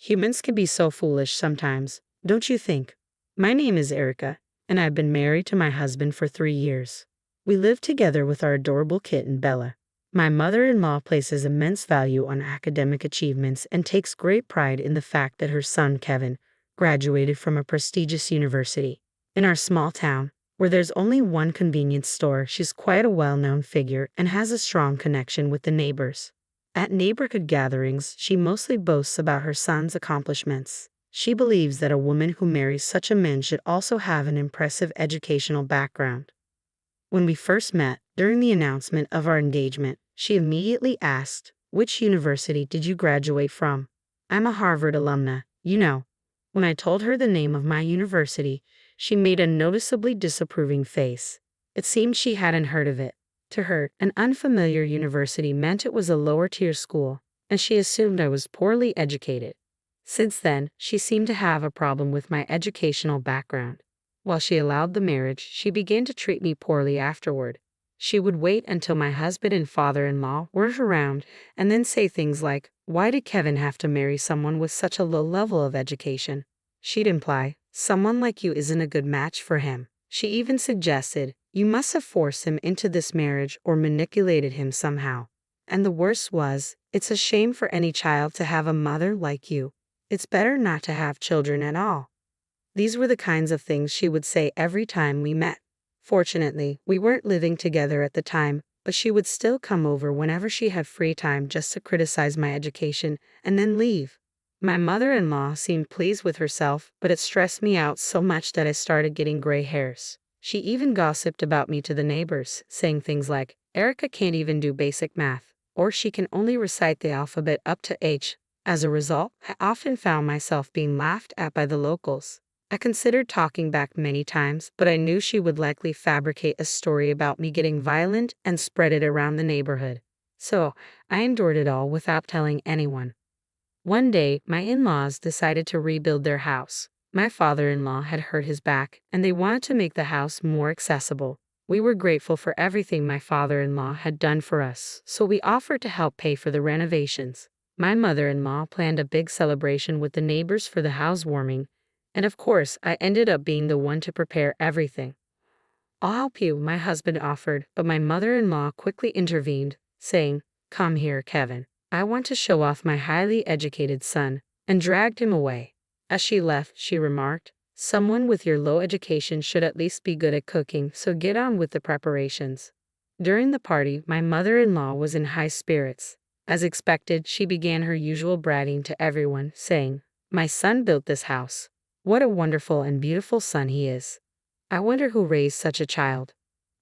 Humans can be so foolish sometimes, don't you think? My name is Erica, and I've been married to my husband for 3 years. We live together with our adorable kitten, Bella. My mother-in-law places immense value on academic achievements and takes great pride in the fact that her son, Kevin, graduated from a prestigious university. In our small town, where there's only one convenience store, she's quite a well-known figure and has a strong connection with the neighbors. At neighborhood gatherings, she mostly boasts about her son's accomplishments. She believes that a woman who marries such a man should also have an impressive educational background. When we first met, during the announcement of our engagement, she immediately asked, "Which university did you graduate from?" "I'm a Harvard alumna, you know." When I told her the name of my university, she made a noticeably disapproving face. It seemed she hadn't heard of it. To her, an unfamiliar university meant it was a lower-tier school, and she assumed I was poorly educated. Since then, she seemed to have a problem with my educational background. While she allowed the marriage, she began to treat me poorly afterward. She would wait until my husband and father-in-law weren't around and then say things like, "Why did Kevin have to marry someone with such a low level of education?" She'd imply, "Someone like you isn't a good match for him." She even suggested, "You must have forced him into this marriage or manipulated him somehow." And the worst was, "It's a shame for any child to have a mother like you. It's better not to have children at all." These were the kinds of things she would say every time we met. Fortunately, we weren't living together at the time, but she would still come over whenever she had free time just to criticize my education and then leave. My mother-in-law seemed pleased with herself, but it stressed me out so much that I started getting gray hairs. She even gossiped about me to the neighbors, saying things like, "Erica can't even do basic math," or "She can only recite the alphabet up to H." As a result, I often found myself being laughed at by the locals. I considered talking back many times, but I knew she would likely fabricate a story about me getting violent and spread it around the neighborhood. So, I endured it all without telling anyone. One day, my in-laws decided to rebuild their house. My father-in-law had hurt his back, and they wanted to make the house more accessible. We were grateful for everything my father-in-law had done for us, so we offered to help pay for the renovations. My mother-in-law planned a big celebration with the neighbors for the housewarming, and of course, I ended up being the one to prepare everything. "I'll help you," my husband offered, but my mother-in-law quickly intervened, saying, "Come here, Kevin. I want to show off my highly educated son," and dragged him away. As she left, she remarked, "Someone with your low education should at least be good at cooking, so get on with the preparations." During the party, my mother-in-law was in high spirits. As expected, she began her usual bragging to everyone, saying, "My son built this house. What a wonderful and beautiful son he is. I wonder who raised such a child."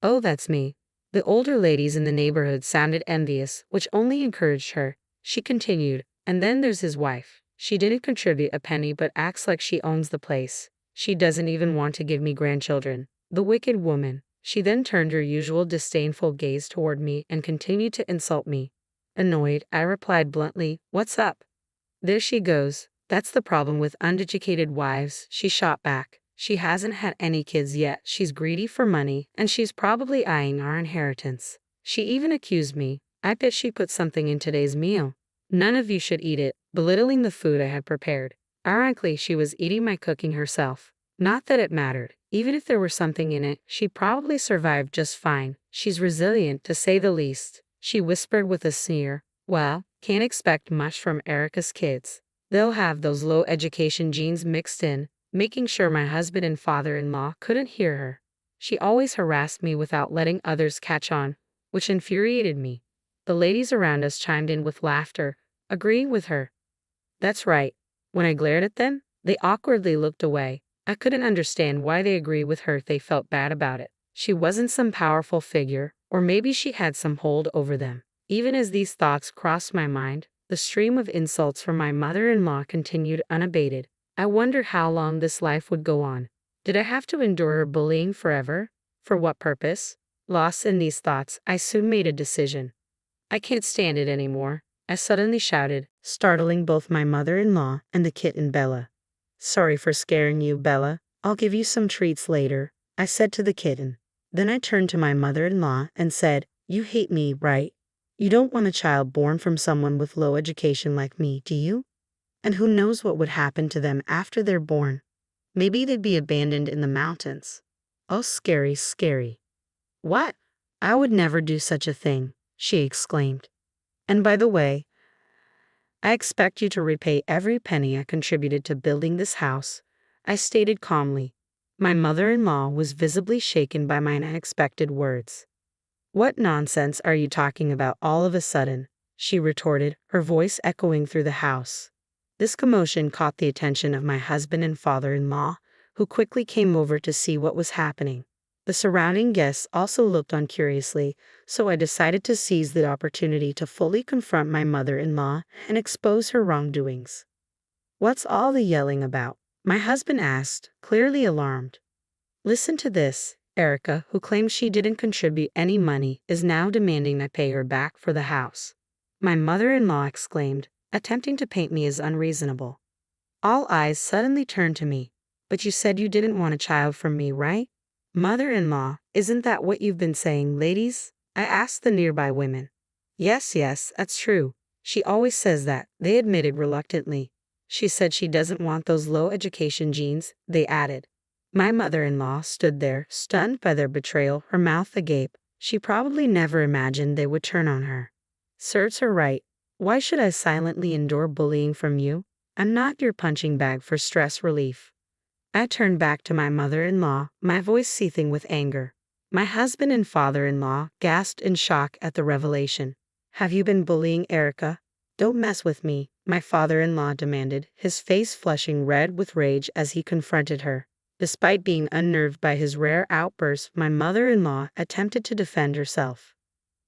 "Oh, that's me." The older ladies in the neighborhood sounded envious, which only encouraged her. She continued, "And then there's his wife. She didn't contribute a penny but acts like she owns the place. She doesn't even want to give me grandchildren. The wicked woman." She then turned her usual disdainful gaze toward me and continued to insult me. Annoyed, I replied bluntly, "What's up?" "There she goes. That's the problem with uneducated wives," she shot back. "She hasn't had any kids yet, she's greedy for money, and she's probably eyeing our inheritance." She even accused me. "I bet she put something in today's meal. None of you should eat it," belittling the food I had prepared. Ironically, she was eating my cooking herself. Not that it mattered. Even if there were something in it, she probably survived just fine. She's resilient, to say the least. She whispered with a sneer, "Well, can't expect much from Erica's kids. They'll have those low education genes mixed in," making sure my husband and father-in-law couldn't hear her. She always harassed me without letting others catch on, which infuriated me. The ladies around us chimed in with laughter, agreeing with her. That's right. When I glared at them, they awkwardly looked away. I couldn't understand why they agreed with her if they felt bad about it. She wasn't some powerful figure, or maybe she had some hold over them. Even as these thoughts crossed my mind, the stream of insults from my mother-in-law continued unabated. I wondered how long this life would go on. Did I have to endure her bullying forever? For what purpose? Lost in these thoughts, I soon made a decision. "I can't stand it anymore," I suddenly shouted, startling both my mother-in-law and the kitten Bella. "Sorry for scaring you, Bella. I'll give you some treats later," I said to the kitten. Then I turned to my mother-in-law and said, "You hate me, right? You don't want a child born from someone with low education like me, do you?" And who knows what would happen to them after they're born? Maybe they'd be abandoned in the mountains. Oh, scary, scary. What? I would never do such a thing, she exclaimed. And by the way, I expect you to repay every penny I contributed to building this house, I stated calmly. My mother-in-law was visibly shaken by my unexpected words. What nonsense are you talking about all of a sudden? She retorted, her voice echoing through the house. This commotion caught the attention of my husband and father-in-law, who quickly came over to see what was happening. The surrounding guests also looked on curiously, so I decided to seize the opportunity to fully confront my mother-in-law and expose her wrongdoings. What's all the yelling about? My husband asked, clearly alarmed. Listen to this. Erica, who claims she didn't contribute any money, is now demanding I pay her back for the house. My mother-in-law exclaimed, attempting to paint me as unreasonable. All eyes suddenly turned to me. But you said you didn't want a child from me, right? Mother-in-law, isn't that what you've been saying, ladies? I asked the nearby women. Yes, that's true. She always says that, they admitted reluctantly. She said she doesn't want those low education genes, they added. My mother-in-law stood there, stunned by their betrayal, her mouth agape. She probably never imagined they would turn on her. Serves her right. Why should I silently endure bullying from you? I'm not your punching bag for stress relief. I turned back to my mother-in-law, my voice seething with anger. My husband and father-in-law gasped in shock at the revelation. Have you been bullying Erica? Don't mess with me, my father-in-law demanded, his face flushing red with rage as he confronted her. Despite being unnerved by his rare outburst, my mother-in-law attempted to defend herself.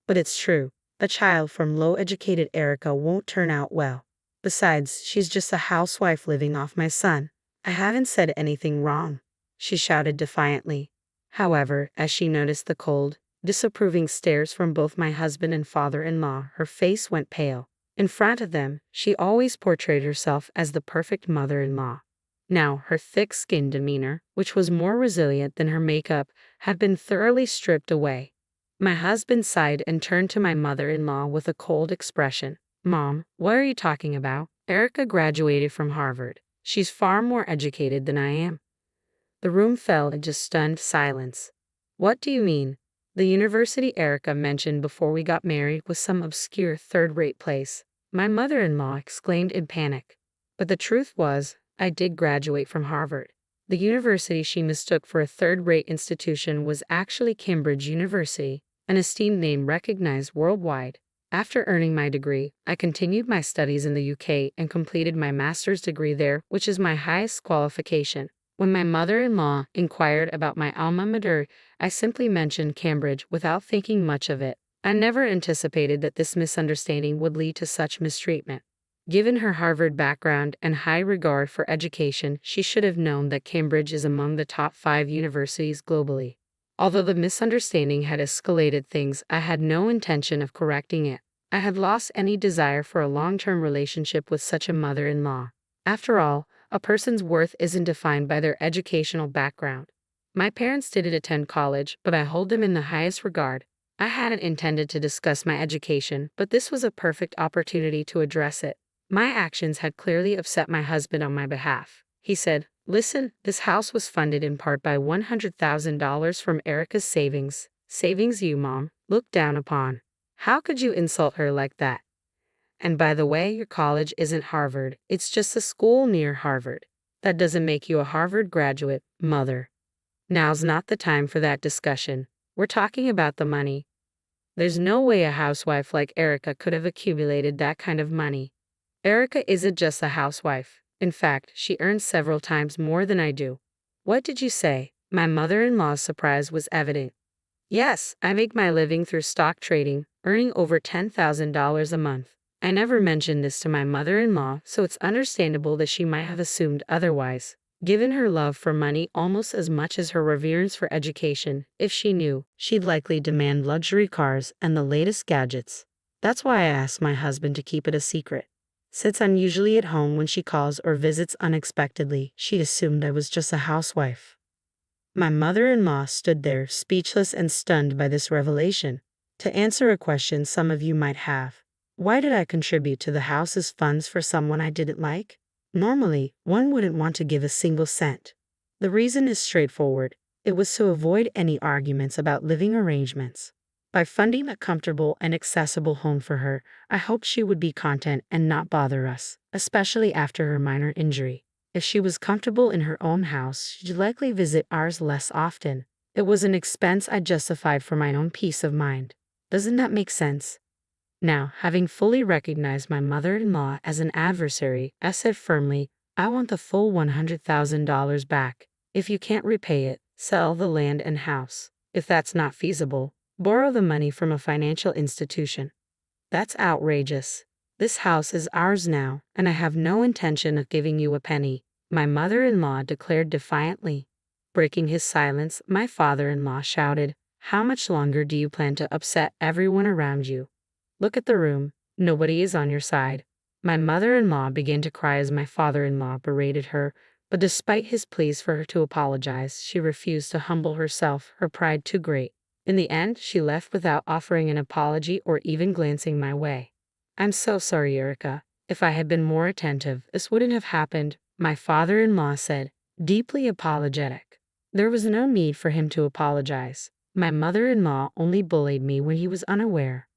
But it's true, a child from low-educated Erica won't turn out well. Besides, she's just a housewife living off my son. I haven't said anything wrong, she shouted defiantly. However, as she noticed the cold, disapproving stares from both my husband and father-in-law, her face went pale. In front of them, she always portrayed herself as the perfect mother-in-law. Now, her thick-skinned demeanor, which was more resilient than her makeup, had been thoroughly stripped away. My husband sighed and turned to my mother-in-law with a cold expression. Mom, what are you talking about? Erica graduated from Harvard. She's far more educated than I am. The room fell into stunned silence. What do you mean? The university Erica mentioned before we got married was some obscure third-rate place, my mother-in-law exclaimed in panic. But the truth was, I did graduate from Harvard. The university she mistook for a third-rate institution was actually Cambridge University, an esteemed name recognized worldwide. After earning my degree, I continued my studies in the UK and completed my master's degree there, which is my highest qualification. When my mother-in-law inquired about my alma mater, I simply mentioned Cambridge without thinking much of it. I never anticipated that this misunderstanding would lead to such mistreatment. Given her Harvard background and high regard for education, she should have known that Cambridge is among the top 5 universities globally. Although the misunderstanding had escalated things, I had no intention of correcting it. I had lost any desire for a long-term relationship with such a mother-in-law. After all, a person's worth isn't defined by their educational background. My parents didn't attend college, but I hold them in the highest regard. I hadn't intended to discuss my education, but this was a perfect opportunity to address it. My actions had clearly upset my husband on my behalf. He said, "Listen, this house was funded in part by $100,000 from Erica's savings. Savings you, Mom, looked down upon. How could you insult her like that? And by the way, your college isn't Harvard. It's just a school near Harvard. That doesn't make you a Harvard graduate, Mother. Now's not the time for that discussion. We're talking about the money. There's no way a housewife like Erica could have accumulated that kind of money. Erica isn't just a housewife. In fact, she earns several times more than I do." "What did you say?" My mother-in-law's surprise was evident. "Yes, I make my living through stock trading, earning over $10,000 a month. I never mentioned this to my mother-in-law, so it's understandable that she might have assumed otherwise. Given her love for money almost as much as her reverence for education, if she knew, she'd likely demand luxury cars and the latest gadgets. That's why I asked my husband to keep it a secret. Since I'm usually at home when she calls or visits unexpectedly, she assumed I was just a housewife." My mother-in-law stood there, speechless and stunned by this revelation. To answer a question some of you might have, why did I contribute to the house's funds for someone I didn't like? Normally, one wouldn't want to give a single cent. The reason is straightforward. It was to avoid any arguments about living arrangements. By funding a comfortable and accessible home for her, I hoped she would be content and not bother us, especially after her minor injury. If she was comfortable in her own house, she'd likely visit ours less often. It was an expense I justified for my own peace of mind. Doesn't that make sense? Now, having fully recognized my mother-in-law as an adversary, I said firmly, I want the full $100,000 back. If you can't repay it, sell the land and house. If that's not feasible, borrow the money from a financial institution. That's outrageous. This house is ours now, and I have no intention of giving you a penny, my mother-in-law declared defiantly. Breaking his silence, my father-in-law shouted, How much longer do you plan to upset everyone around you? Look at the room. Nobody is on your side. My mother-in-law began to cry as my father-in-law berated her, but despite his pleas for her to apologize, she refused to humble herself, her pride too great. In the end, she left without offering an apology or even glancing my way. I'm so sorry, Erica. If I had been more attentive, this wouldn't have happened, my father-in-law said, deeply apologetic. There was no need for him to apologize. My mother-in-law only bullied me when he was unaware.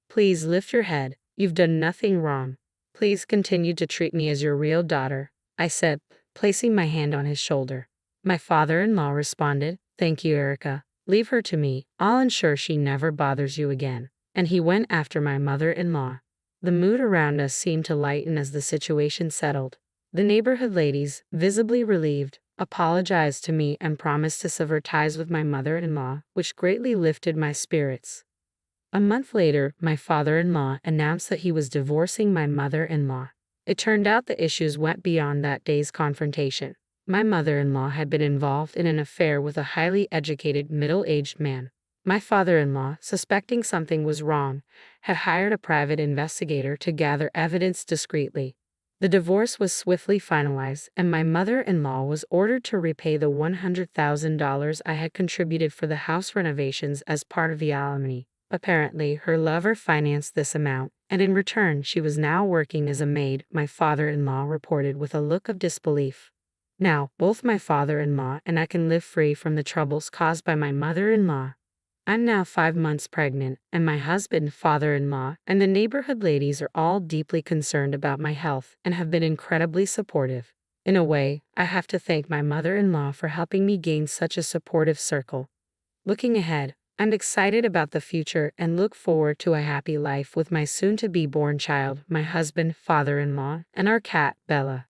Please lift your head. You've done nothing wrong. Please continue to treat me as your real daughter, I said, placing my hand on his shoulder. My father-in-law responded, Thank you, Erica. Leave her to me. I'll ensure she never bothers you again. And he went after my mother-in-law. The mood around us seemed to lighten as the situation settled. The neighborhood ladies, visibly relieved, apologized to me and promised to sever ties with my mother-in-law, which greatly lifted my spirits. A month later, my father-in-law announced that he was divorcing my mother-in-law. It turned out the issues went beyond that day's confrontation. My mother-in-law had been involved in an affair with a highly educated middle-aged man. My father-in-law, suspecting something was wrong, had hired a private investigator to gather evidence discreetly. The divorce was swiftly finalized, and my mother-in-law was ordered to repay the $100,000 I had contributed for the house renovations as part of the alimony. Apparently, her lover financed this amount, and in return she was now working as a maid, my father-in-law reported with a look of disbelief. Now, both my father-in-law and I can live free from the troubles caused by my mother-in-law. I'm now 5 months pregnant, and my husband, father-in-law, and the neighborhood ladies are all deeply concerned about my health and have been incredibly supportive. In a way, I have to thank my mother-in-law for helping me gain such a supportive circle. Looking ahead, I'm excited about the future and look forward to a happy life with my soon-to-be-born child, my husband, father-in-law, and our cat, Bella.